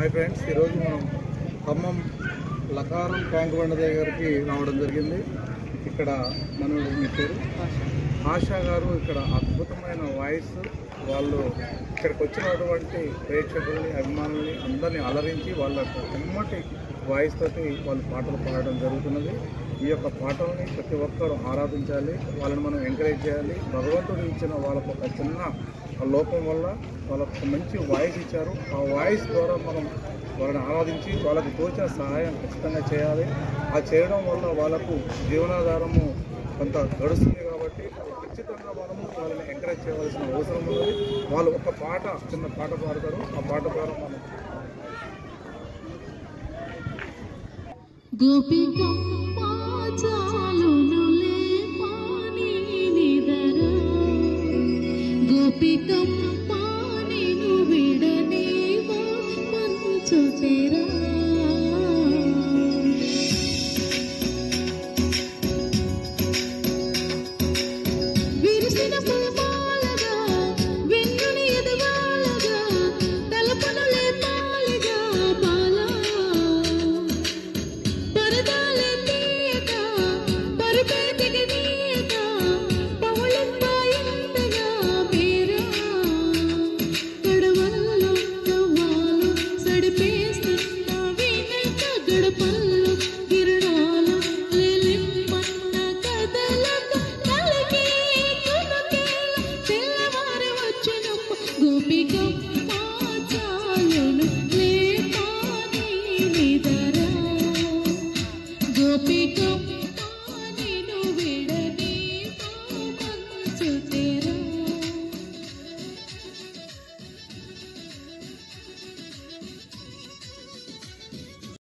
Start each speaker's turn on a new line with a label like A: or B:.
A: Hi friends, ఈరోజు మనం Khammam లకారం tank బండ దగ్గరికి రావడం జరిగింది. ఇక్కడ మన పేరు ఆశా గారు. ఇక్కడ అద్భుతమైన వాయిస్. వాళ్ళు ఇక్కడికి వచ్చినటువంటి ప్రేక్షకుల్ని, అభిమానుల్ని అందరినీ అలరించి వాళ్ళ ఉమ్మటి వాయిస్ తోటి వాళ్ళు పాటలు పాడడం జరుగుతున్నది. ఈ యొక్క పాటల్ని ప్రతి ఒక్కరు ఆరాధించాలి, వాళ్ళని మనం ఎంకరేజ్ చేయాలి. భగవంతుడు ఇచ్చిన వాళ్ళకు ఒక చిన్న లోపం వల్ల వాళ్ళకు మంచి వాయిస్ ఇచ్చారు. ఆ వాయిస్ ద్వారా మనం వాళ్ళని ఆరాధించి వాళ్ళకు తోచిన సహాయం ఖచ్చితంగా చేయాలి. ఆ చేయడం వల్ల వాళ్ళకు జీవనాధారము కొంత గడుస్తుంది. కాబట్టి ఖచ్చితంగా మనము వాళ్ళని ఎంకరేజ్ చేయవలసిన అవసరం ఉన్నది. వాళ్ళు ఒక పాట, చిన్న పాట పాడతారు. ఆ పాట ద్వారా మనం
B: గోపికమ్మ